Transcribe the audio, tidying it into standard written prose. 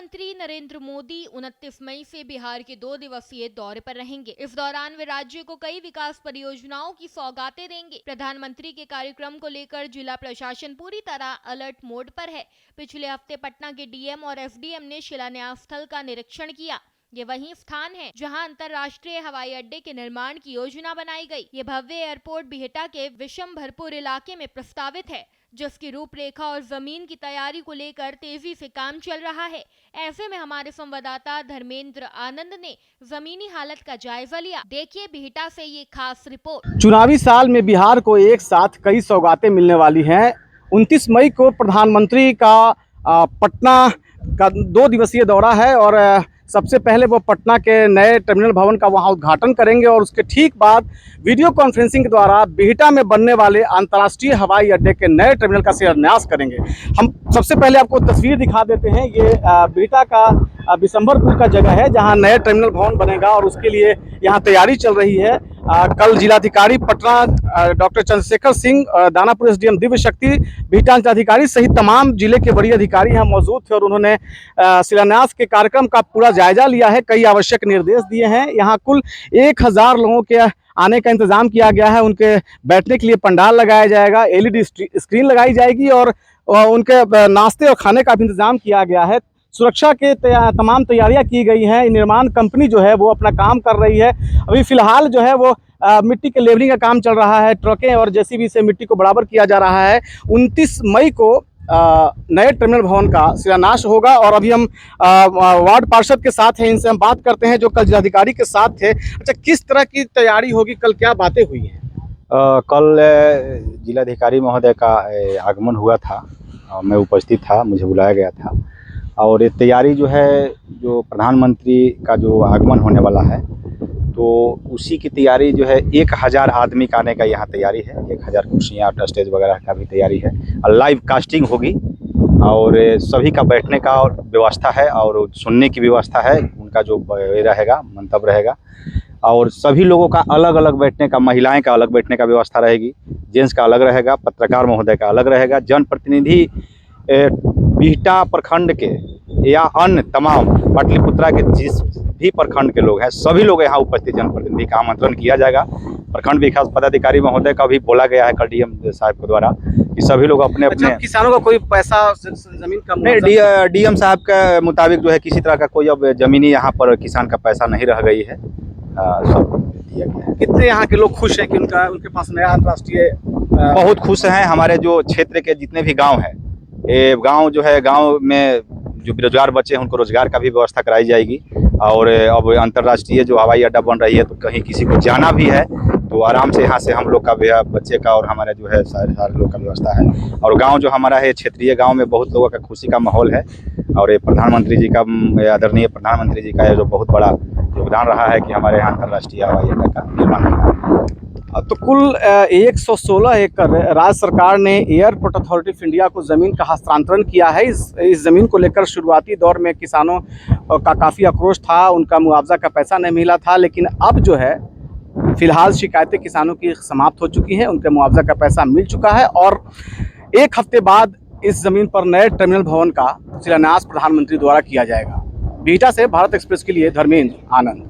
प्रधानमंत्री नरेंद्र मोदी 29 मई से बिहार के 2 दिवसीय दौरे पर रहेंगे। इस दौरान वे राज्य को कई विकास परियोजनाओं की सौगातें देंगे। प्रधानमंत्री के कार्यक्रम को लेकर जिला प्रशासन पूरी तरह अलर्ट मोड पर है। पिछले हफ्ते पटना के डीएम और एसडीएम ने शिलान्यास स्थल का निरीक्षण किया। ये वही स्थान है जहां अंतर्राष्ट्रीय हवाई अड्डे के निर्माण की योजना बनाई गई। ये भव्य एयरपोर्ट बिहटा के विषम भरपूर इलाके में प्रस्तावित है, जिसकी रूपरेखा और जमीन की तैयारी को लेकर तेजी से काम चल रहा है। ऐसे में हमारे संवाददाता धर्मेंद्र आनंद ने जमीनी हालत का जायजा लिया। देखिए बिहटा से ये खास रिपोर्ट। चुनावी साल में बिहार को एक साथ कई सौगातें मिलने वाली हैं। 29 मई को प्रधानमंत्री का पटना का 2 दिवसीय दौरा है और सबसे पहले वो पटना के नए टर्मिनल भवन का वहां उद्घाटन करेंगे और उसके ठीक बाद वीडियो कॉन्फ्रेंसिंग के द्वारा बिहटा में बनने वाले अंतर्राष्ट्रीय हवाई अड्डे के नए टर्मिनल का शिलान्यास करेंगे। हम सबसे पहले आपको तस्वीर दिखा देते हैं। ये बिहटा का बिशंभरपुर का जगह है जहां नए टर्मिनल भवन बनेगा और उसके लिए यहां तैयारी चल रही है। कल जिलाधिकारी पटना डॉक्टर चंद्रशेखर सिंह, दानापुर एसडीएम दिव्य शक्ति, बिहटा अंचलाधिकारी सहित तमाम जिले के वरीय अधिकारी यहाँ मौजूद थे और उन्होंने शिलान्यास के कार्यक्रम का पूरा जायजा लिया है। कई आवश्यक निर्देश दिए हैं। यहाँ कुल 1000 लोगों के आने का इंतजाम किया गया है। उनके बैठने के लिए पंडाल लगाया जाएगा, एलईडी स्क्रीन लगाई जाएगी और उनके नाश्ते और खाने का भी इंतजाम किया गया है। सुरक्षा के तमाम तैयारियां की गई हैं। निर्माण कंपनी जो है वो अपना काम कर रही है। अभी फिलहाल जो है वो मिट्टी के लेवलिंग का काम चल रहा है। ट्रकें और जेसीबी से मिट्टी को बराबर किया जा रहा है। 29 मई को नए टर्मिनल भवन का शिलान्यास होगा और अभी हम वार्ड पार्षद के साथ हैं, इनसे हम बात करते हैं जो कल जिलाधिकारी के साथ थे। अच्छा, किस तरह की तैयारी होगी, कल क्या बातें हुई हैं? कल जिलाधिकारी महोदय का आगमन हुआ था, मैं उपस्थित था, मुझे बुलाया गया था और ये तैयारी जो है, जो प्रधानमंत्री का जो आगमन होने वाला है तो उसी की तैयारी जो है 1000 आदमी का आने का यहाँ तैयारी है। 1000 कुर्सियाँ, स्टेज वगैरह का भी तैयारी है और लाइव कास्टिंग होगी और सभी का बैठने का व्यवस्था है और सुनने की व्यवस्था है। उनका जो रहेगा, मंतव्य रहेगा और सभी लोगों का अलग अलग बैठने का, महिलाएं का अलग बैठने का व्यवस्था रहेगी, जेंट्स का अलग रहेगा, पत्रकार महोदय का अलग रहेगा, जनप्रतिनिधि बिहटा प्रखंड के या अन्य तमाम पाटलिपुत्रा के जिस भी प्रखंड के लोग हैं सभी लोग यहाँ उपस्थित जनप्रतिनिधि का आमंत्रण किया जाएगा। प्रखंड विकास पदाधिकारी महोदय का भी बोला गया है कल डीएम साहब के द्वारा कि सभी लोग अपने अपने किसानों का कोई पैसा जमीन का नहीं, डीएम साहब के मुताबिक जो है किसी तरह का कोई अब जमीनी यहाँ पर किसान का पैसा नहीं रह गई है, सब दिया गया है। कितने यहाँ के लोग खुश हैं कि उनके पास नया अंतर्राष्ट्रीय? बहुत खुश हैं। हमारे जो क्षेत्र के जितने भी गाँव हैं, ये गाँव जो है, गाँव में जो बेरोजगार बच्चे हैं उनको रोजगार का भी व्यवस्था कराई जाएगी और अब अंतर्राष्ट्रीय जो हवाई अड्डा बन रही है तो कहीं किसी को जाना भी है तो आराम से यहाँ से हम लोग का, बच्चे का और हमारे जो है सारे लोग का व्यवस्था है। और गांव जो हमारा है, क्षेत्रीय गांव में बहुत लोगों का खुशी का माहौल है और ये प्रधानमंत्री जी का, आदरणीय प्रधानमंत्री जी का जो बहुत बड़ा योगदान रहा है कि हमारे यहाँ अंतर्राष्ट्रीय हवाई अड्डा का निर्माण हुआ। तो कुल 116 एकड़ राज्य सरकार ने एयरपोर्ट अथॉरिटी ऑफ इंडिया को ज़मीन का हस्तांतरण किया है। इस ज़मीन को लेकर शुरुआती दौर में किसानों का काफ़ी आक्रोश था, उनका मुआवजा का पैसा नहीं मिला था, लेकिन अब जो है फिलहाल शिकायतें किसानों की समाप्त हो चुकी हैं, उनके मुआवजा का पैसा मिल चुका है और 1 हफ्ते बाद इस ज़मीन पर नए टर्मिनल भवन का शिलान्यास प्रधानमंत्री द्वारा किया जाएगा। बिहटा से भारत एक्सप्रेस के लिए धर्मेंद्र आनंद।